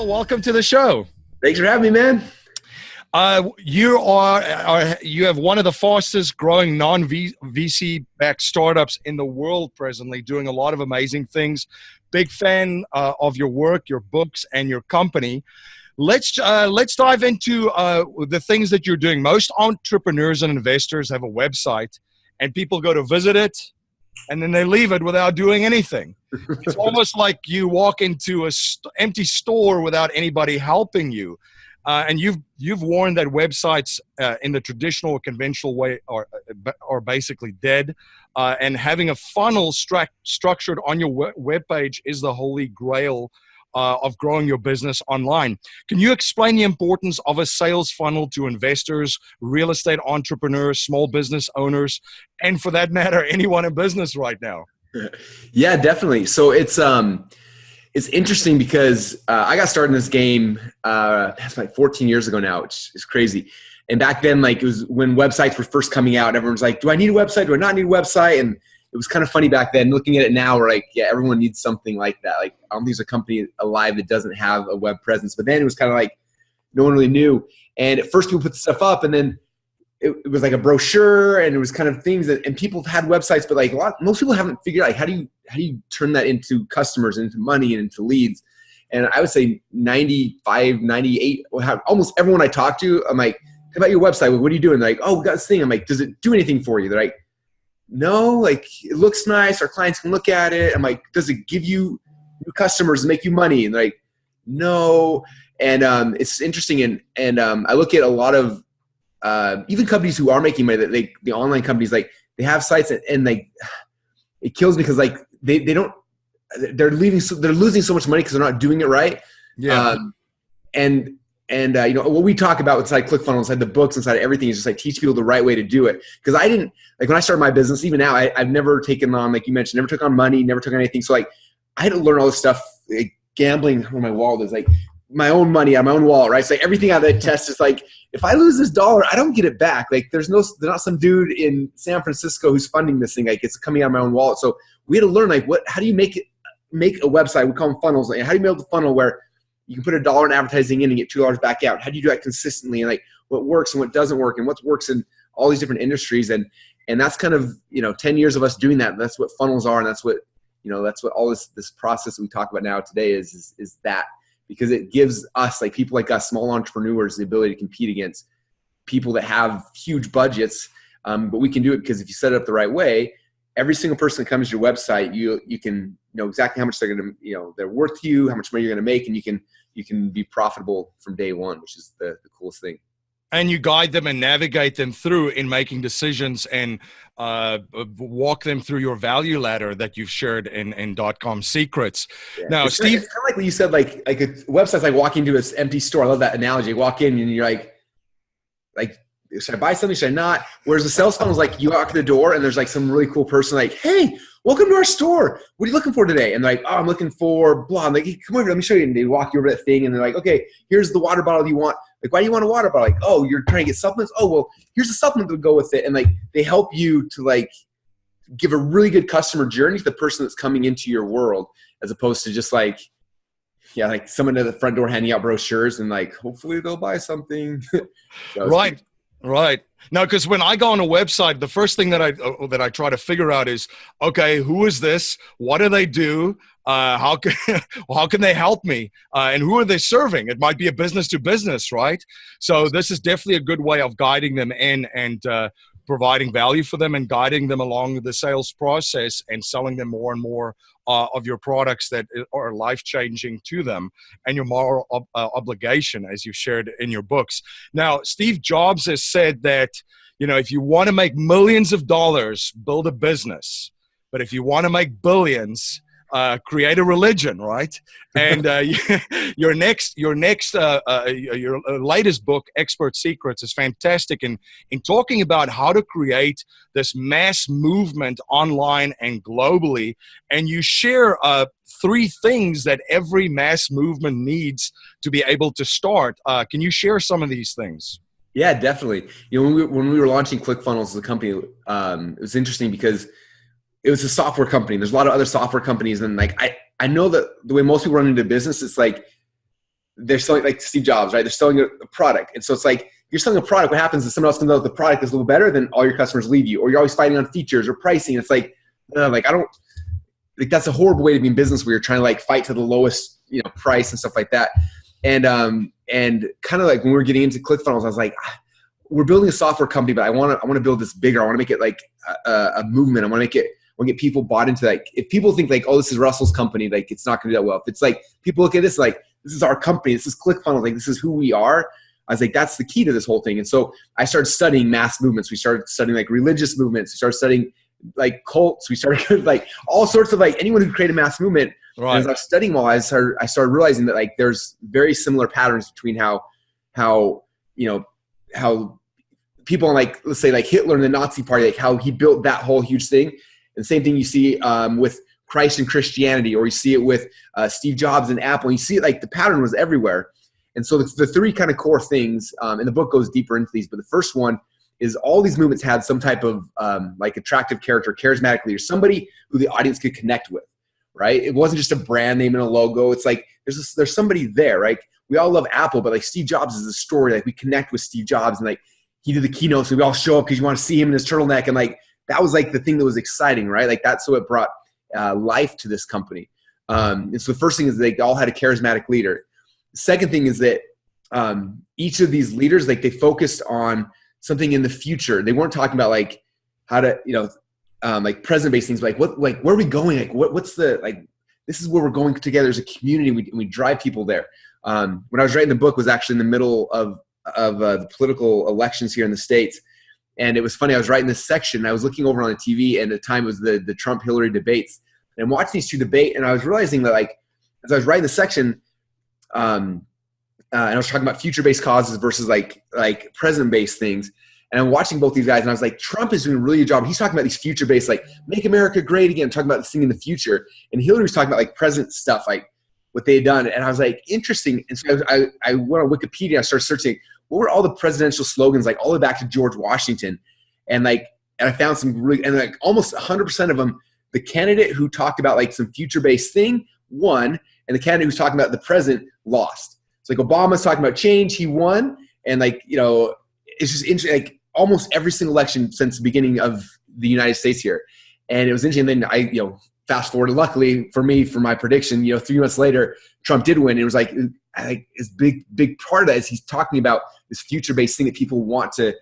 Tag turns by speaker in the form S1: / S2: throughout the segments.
S1: Russell, welcome to the show.
S2: Thanks for having me, man.
S1: You have one of the fastest growing non-VC backed startups in the world presently, doing a lot of amazing things. Big fan of your work, your books, and your company. Let's dive into the things that you're doing. Most entrepreneurs and investors have a website, and people go to visit it, and then they leave it without doing anything. It's almost like you walk into an empty store without anybody helping you. And you've warned that websites in the traditional or conventional way are basically dead, and having a funnel structured on your web page is the holy grail of growing your business online. Can you explain the importance of a sales funnel to investors, real estate entrepreneurs, small business owners, and for that matter, anyone in business right now?
S2: Yeah, definitely. So it's interesting because I got started in this game that's like 14 years ago now, which is crazy. And back then, like, it was when websites were first coming out. Everyone's like, do I need a website? Do I not need a website? And it was kind of funny back then. Looking at it now, we're like, yeah, everyone needs something like that. Like, I don't think there's a company alive that doesn't have a web presence. But then it was kind of like no one really knew. And at first people put stuff up, and then it was like a brochure, and it was kind of things that, and people have had websites, but like most people haven't figured out, like, how do you turn that into customers, into money, and into leads? And I would say 95, 98, almost everyone I talk to, I'm like, how about your website? What are you doing? They're like, oh, we got this thing. I'm like, does it do anything for you? They're like, no, like, it looks nice. Our clients can look at it. I'm like, does it give you new customers and make you money? And they're like, no. And it's interesting. And I look at a lot of, even companies who are making money, that the online companies, like, they have sites, and like, it kills me because, like, they're losing so much money because they're not doing it right.
S1: Yeah.
S2: You know, what we talk about inside ClickFunnels, inside the books, inside everything, is just like teach people the right way to do it. Because I didn't, like, when I started my business, even now, I've never taken on, like you mentioned, never took on money, never took on anything. So, like, I had to learn all this stuff, like, gambling where my wallet is, like, my own money on my own wallet, right? So, like, everything out of that test is like, if I lose this $1, I don't get it back. Like, there's not some dude in San Francisco who's funding this thing. Like, it's coming out of my own wallet. So we had to learn, like, how do you make a website? We call them funnels. Like, how do you build a funnel where you can put $1 in advertising in and get $2 back out? How do you do that consistently? And, like, what works and what doesn't work, and what works in all these different industries. And that's kind of, 10 years of us doing that. And that's what funnels are. And that's what, that's what all this process that we talk about now today is that, because it gives us, like, people like us, small entrepreneurs, the ability to compete against people that have huge budgets. But we can do it because if you set it up the right way, every single person that comes to your website, you can know exactly how much they're going to, they're worth to you, how much money you're going to make, and you can be profitable from day one, which is the coolest thing.
S1: And you guide them and navigate them through in making decisions, and walk them through your value ladder that you've shared in .com Secrets. Yeah. Now,
S2: it's
S1: Steve,
S2: kind of like what you said, like a website's like walking into an empty store. I love that analogy. You walk in and you're like, should I buy something? Should I not? Whereas the sales funnel is like, you walk the door and there's like some really cool person like, hey, welcome to our store. What are you looking for today? And they're like, oh, I'm looking for blah. I'm like, hey, come over, let me show you. And they walk you over that thing, and they're like, okay, here's the water bottle you want. Like, why do you want a water bottle? Like, oh, you're trying to get supplements? Oh, well, here's a supplement that would go with it. And, like, they help you to, like, give a really good customer journey to the person that's coming into your world, as opposed to just like, yeah, like someone at the front door handing out brochures and, like, hopefully they'll buy something.
S1: Right. Right. Now, because when I go on a website, the first thing that I try to figure out is, okay, who is this? What do they do? How can they help me? And who are they serving? It might be a business to business, right? So this is definitely a good way of guiding them in and providing value for them and guiding them along the sales process and selling them more and more of your products that are life-changing to them, and your moral obligation, as you shared in your books. Now, Steve Jobs has said that, if you want to make millions of dollars, build a business. But if you want to make billions, create a religion, right? And your latest book, Expert Secrets, is fantastic in talking about how to create this mass movement online and globally. And you share 3 things that every mass movement needs to be able to start. Can you share some of these things?
S2: Yeah, definitely. When we were launching ClickFunnels as a company, it was interesting because it was a software company. There's a lot of other software companies, and like I know that the way most people run into business, it's like they're selling like Steve Jobs, right? They're selling a product. And so it's like, you're selling a product. What happens is someone else comes out with the product is a little better, then all your customers leave you, or you're always fighting on features or pricing. It's like I don't like, that's a horrible way to be in business where you're trying to like fight to the lowest, price and stuff like that. And kind of like when we were getting into ClickFunnels, I was like, we're building a software company, but I want to build this bigger. I want to make it like a movement. I want to get people bought into, like, if people think like, oh, this is Russell's company, like it's not going to do that well. If it's like people look at this like, this is our company, this is ClickFunnels, like this is who we are. I was like, that's the key to this whole thing. And so I started studying mass movements. We started studying like religious movements. We started studying like cults. We started like all sorts of like anyone who created mass movement. Right. And as I was studying all, I started realizing that like there's very similar patterns between how people in, like, let's say like Hitler and the Nazi Party, like how he built that whole huge thing. And the same thing you see with Christ and Christianity, or you see it with Steve Jobs and Apple. And you see it like the pattern was everywhere. And so the three kind of core things, and the book goes deeper into these, but the first one is all these movements had some type of like attractive character, charismatic leader, somebody who the audience could connect with, right? It wasn't just a brand name and a logo. It's like there's somebody there, right? We all love Apple, but like Steve Jobs is a story. Like we connect with Steve Jobs, and like he did the keynote, so we all show up because you want to see him in his turtleneck, and like that was like the thing that was exciting, right? Like that's what brought life to this company. And so the first thing is they all had a charismatic leader. The second thing is that each of these leaders, like they focused on something in the future. They weren't talking about like how to, like present-based things, like where are we going? Like what's the, like, this is where we're going together as a community. We drive people there. When I was writing the book was actually in the middle of the political elections here in the States. And it was funny. I was writing this section and I was looking over on the TV, and at the time it was the Trump-Hillary debates. And I'm watching these two debate, and I was realizing that like, as I was writing the section, and I was talking about future-based causes versus like present-based things. And I'm watching both these guys, and I was like, Trump is doing a really good job. He's talking about these future-based, like make America great again, talking about this thing in the future. And Hillary was talking about like present stuff, like what they had done. And I was like, interesting. And so I went on Wikipedia. I started searching what were all the presidential slogans, like all the way back to George Washington. And I found some really, and like almost 100% of them, the candidate who talked about like some future-based thing won, and the candidate who's talking about the present lost. It's like Obama's talking about change, he won. And like, it's just interesting, like almost every single election since the beginning of the United States here. And it was interesting. And then I, fast forward, luckily for me, for my prediction, 3 months later, Trump did win. And it was like his big part of that is he's talking about this future-based thing that people want to,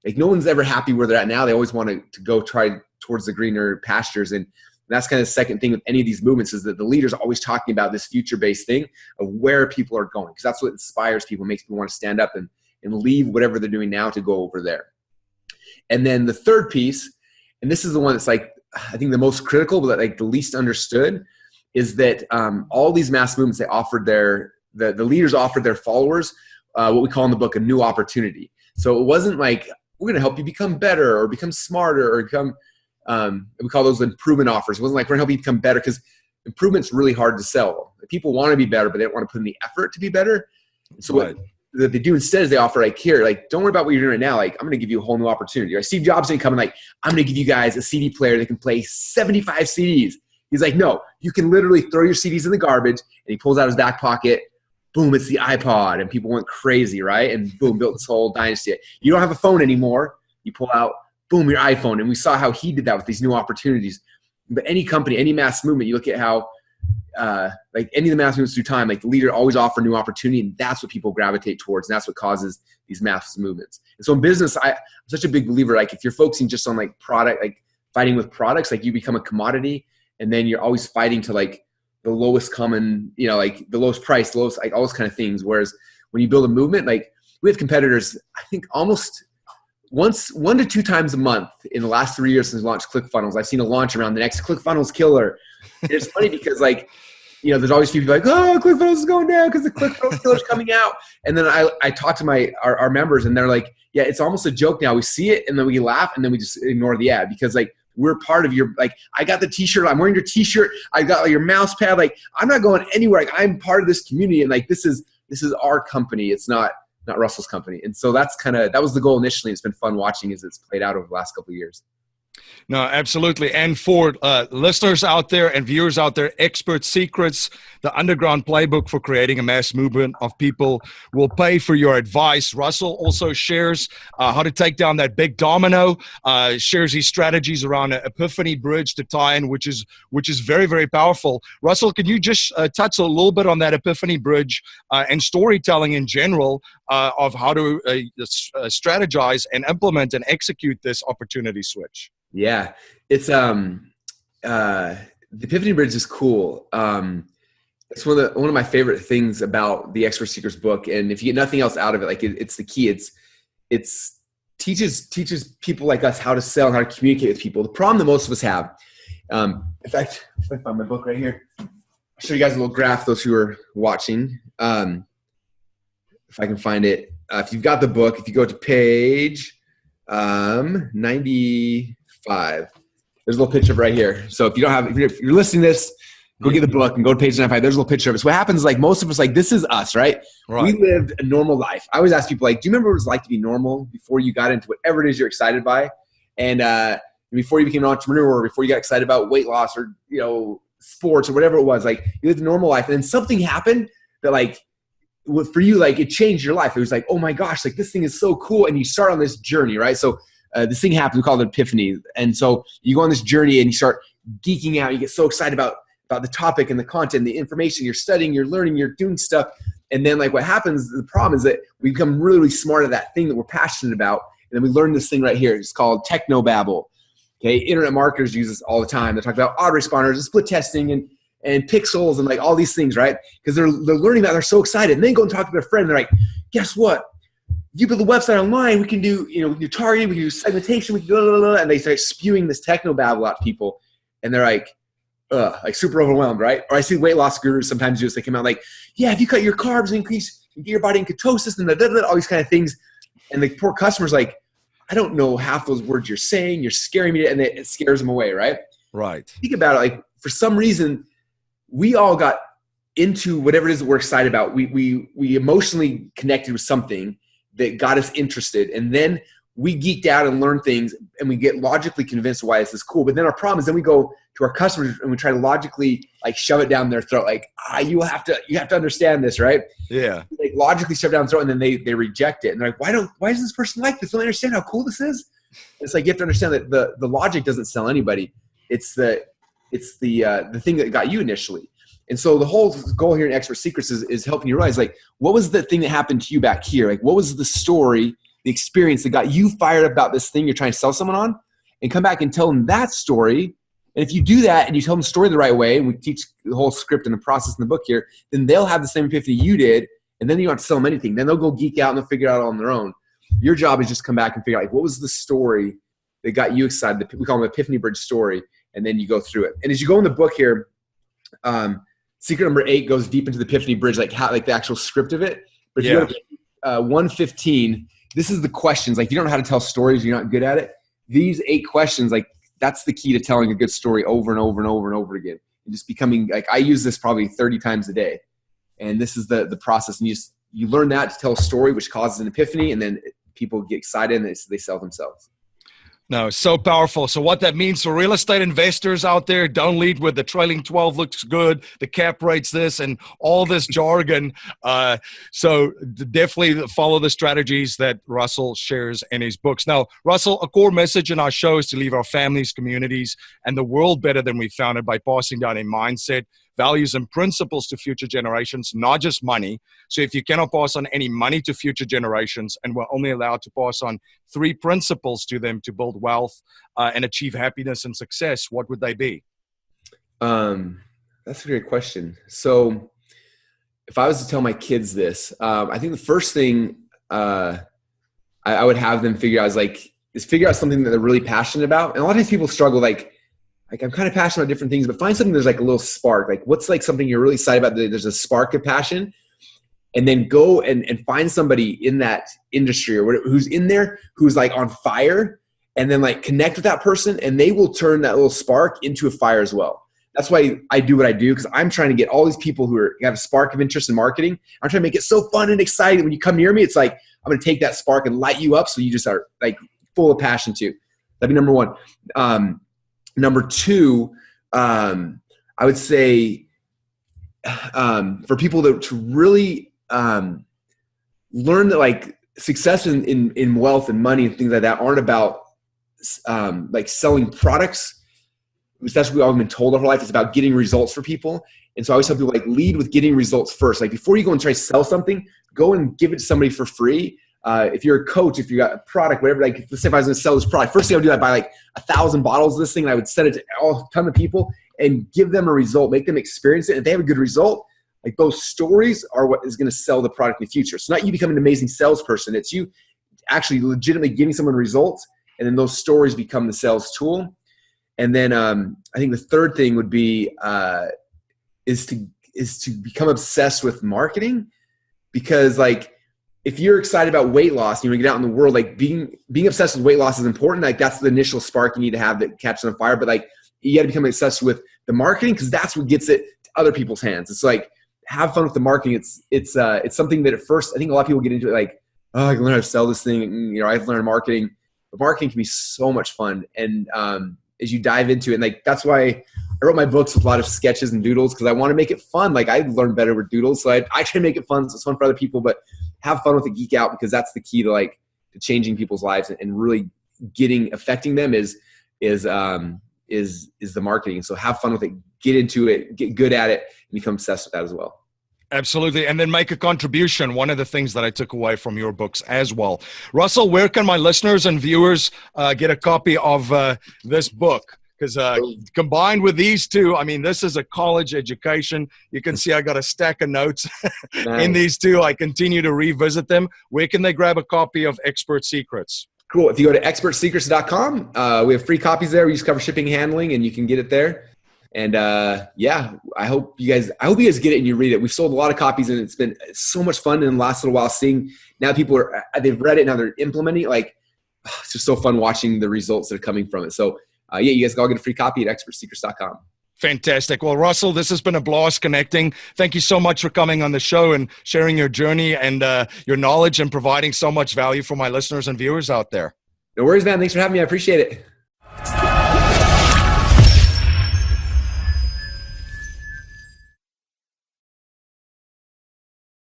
S2: like, no one's ever happy where they're at now. They always want to go try towards the greener pastures. And that's kind of the second thing with any of these movements, is that the leaders are always talking about this future-based thing of where people are going, because that's what inspires people, makes people want to stand up and leave whatever they're doing now to go over there. And then the third piece, and this is the one that's like, I think the most critical, but like the least understood, is that all these mass movements, they offered the leaders offered their followers what we call in the book a new opportunity. So it wasn't like, we're going to help you become better or become smarter or become, we call those improvement offers. It wasn't like, we're going to help you become better, because improvement's really hard to sell. People want to be better, but they don't want to put in the effort to be better. So right. What they do instead is they offer like, here, like, don't worry about what you're doing right now. Like, I'm going to give you a whole new opportunity. Right? Steve Jobs didn't come and like, I'm going to give you guys a CD player that can play 75 CDs. He's like, no, you can literally throw your CDs in the garbage. And he pulls out his back pocket. Boom, it's the iPod. And people went crazy, right? And boom, built this whole dynasty. You don't have a phone anymore. You pull out, boom, your iPhone. And we saw how he did that with these new opportunities. But any company, any mass movement, you look at how, like any of the mass movements through time, like the leader always offer new opportunity, and that's what people gravitate towards, and that's what causes these mass movements. And so in business, I'm such a big believer, like if you're focusing just on like product, like fighting with products, like you become a commodity, and then you're always fighting to like the lowest common, like the lowest price, lowest, like all those kind of things. Whereas when you build a movement, like we have competitors, I think almost 1 to 2 times a month in the last 3 years since we launched ClickFunnels, I've seen a launch around the next ClickFunnels killer. And it's funny because like, there's always people like, oh, ClickFunnels is going down because the ClickFunnels killer's coming out. And then I talk to our members, and they're like, yeah, it's almost a joke now. We see it and then we laugh and then we just ignore the ad, because like we're part of your, like, I got the t-shirt, I'm wearing your t-shirt, I got like, your mouse pad, like I'm not going anywhere. Like I'm part of this community, and like this is our company. It's not Russell's company. And so that was the goal initially. It's been fun watching as it's played out over the last couple of years.
S1: No, absolutely. And for listeners out there and viewers out there, Expert Secrets, the underground playbook for creating a mass movement of people, will pay for your advice. Russell also shares how to take down that big domino, shares his strategies around an epiphany bridge to tie in, which is very, very powerful. Russell, can you just touch a little bit on that epiphany bridge and storytelling in general of how to strategize and implement and execute this opportunity switch?
S2: Yeah, it's the Epiphany Bridge is cool. It's one of my favorite things about the Expert Secrets book. And if you get nothing else out of it, like it's the key. It's teaches people like us how to sell and how to communicate with people. The problem that most of us have. In fact, if I find my book right here, I'll show you guys a little graph. Those who are watching, if I can find it. If you've got the book, if you go to page 95. There's a little picture of it right here. So if you don't have, if you're listening to this, go get the book and go to page 95. There's a little picture of it. So what happens is like most of us, like this is us, right? We lived a normal life. I always ask people like, do you remember what it was like to be normal before you got into whatever it is you're excited by? And before you became an entrepreneur or before you got excited about weight loss or, sports or whatever it was, like you lived a normal life. And then something happened that like, for you, like it changed your life. It was like, oh my gosh, like this thing is so cool. And you start on this journey, right? So this thing happens, we call it epiphany. And so you go on this journey and you start geeking out. You get so excited about the topic and the content, the information you're studying, you're learning, you're doing stuff. And then like what happens, the problem is that we become really, really smart at that thing that we're passionate about. And then we learn this thing right here. It's called technobabble. Okay. Internet marketers use this all the time. They talk about autoresponders and split testing and pixels and like all these things, right? Because they're learning that, they're so excited. And then go and talk to their friend. They're like, guess what? You build a website online, we can do, do targeting, we can do segmentation, we can do blah, blah, blah, and they start spewing this technobabble out to people. And they're like super overwhelmed, right? Or I see weight loss gurus sometimes they come out like, yeah, if you cut your carbs and increase, you get your body in ketosis and blah, blah, blah, all these kind of things. And the poor customer's like, I don't know half those words you're saying, you're scaring me, and it scares them away, right?
S1: Right.
S2: Think about it, like for some reason, we all got into whatever it is that we're excited about. We emotionally connected with something that got us interested. And then we geeked out and learned things and we get logically convinced why this is cool. But then our problem is then we go to our customers and we try to logically like shove it down their throat. Like, you have to understand this, right?
S1: Yeah.
S2: Like logically shove it down their throat and then they reject it. And they're like, why does this person like this? Don't they understand how cool this is? It's like, you have to understand that the logic doesn't sell anybody. It's the thing that got you initially. And so the whole goal here in Expert Secrets is helping you realize, like, what was the thing that happened to you back here? Like, what was the story, the experience that got you fired up about this thing you're trying to sell someone on? And come back and tell them that story. And if you do that and you tell them the story the right way, and we teach the whole script and the process in the book here, then they'll have the same epiphany you did. And then you don't have to sell them anything. Then they'll go geek out and they'll figure it out on their own. Your job is just come back and figure out, like, what was the story that got you excited? We call them Epiphany Bridge story. And then you go through it. And as you go in the book here, secret number 8 goes deep into the Epiphany Bridge, like the actual script of it. But if you go to 115, this is the questions. Like, if you don't know how to tell stories, you're not good at it. These 8 questions, like, that's the key to telling a good story over and over and over and over again. And just becoming, like, I use this probably 30 times a day. And this is the process. And you learn that to tell a story, which causes an epiphany, and then people get excited and they sell themselves.
S1: No, so powerful. So what that means for real estate investors out there, don't lead with the trailing 12 looks good, the cap rates this, and all this jargon. So definitely follow the strategies that Russell shares in his books. Now, Russell, a core message in our show is to leave our families, communities, and the world better than we found it by passing down a mindset, values, and principles to future generations, not just money. So if you cannot pass on any money to future generations and we're only allowed to pass on 3 principles to them to build wealth and achieve happiness and success, what would they be?
S2: That's a great question. So if I was to tell my kids this, I think the first thing I would have them figure out is figure out something that they're really passionate about. And a lot of times people struggle, like I'm kind of passionate about different things, but find something there's like a little spark. Like, what's like something you're really excited about? There's a spark of passion. And then go and find somebody in that industry or whatever, who's in there, who's like on fire, and then like connect with that person, and they will turn that little spark into a fire as well. That's why I do what I do, because I'm trying to get all these people who have a spark of interest in marketing. I'm trying to make it so fun and exciting. When you come near me, it's like I'm going to take that spark and light you up, so you just are like full of passion too. That'd be number one. Number two, I would say for people to really learn that like success in wealth and money and things like that aren't about like selling products. That's what we've all been told our whole life. It's about getting results for people. And so I always tell people like lead with getting results first. Like before you go and try to sell something, go and give it to somebody for free. If you're a coach, if you got a product, whatever, like let's say if I was going to sell this product, first thing I would do, I'd buy like 1,000 bottles of this thing and I would send it to a ton of people and give them a result, make them experience it. And if they have a good result, like those stories are what is going to sell the product in the future. It's not you becoming an amazing salesperson. It's you actually legitimately giving someone results, and then those stories become the sales tool. And then I think the third thing would be is to become obsessed with marketing, because like if you're excited about weight loss, you want to get out in the world, like being obsessed with weight loss is important. Like that's the initial spark you need to have that catches on fire. But like you got to become obsessed with the marketing, because that's what gets it to other people's hands. It's like have fun with the marketing. It's something that at first I think a lot of people get into it like, oh, I can learn how to sell this thing. You know, I have to learn marketing. But marketing can be so much fun. And as you dive into it, and like that's why I wrote my books with a lot of sketches and doodles, because I want to make it fun. Like I learn better with doodles, so I try to make it fun so it's fun for other people, but have fun with it, geek out, because that's the key to like to changing people's lives and really affecting them is the marketing. So have fun with it, get into it, get good at it, and become obsessed with that as well.
S1: Absolutely. And then make a contribution. One of the things that I took away from your books as well. Russell, where can my listeners and viewers get a copy of this book? Because combined with these two, I mean, this is a college education. You can see I got a stack of notes in these two. I continue to revisit them. Where can they grab a copy of Expert Secrets?
S2: Cool. If you go to expertsecrets.com, we have free copies there. We just cover shipping and handling, and you can get it there. And yeah, I hope you guys get it and you read it. We've sold a lot of copies, and it's been so much fun in the last little while seeing now people they've read it, now they're implementing it. Like it's just so fun watching the results that are coming from it. So yeah, you guys can all get a free copy at expertsecrets.com.
S1: Fantastic. Well, Russell, this has been a blast connecting. Thank you so much for coming on the show and sharing your journey and your knowledge and providing so much value for my listeners and viewers out there.
S2: No worries, man. Thanks for having me. I appreciate it.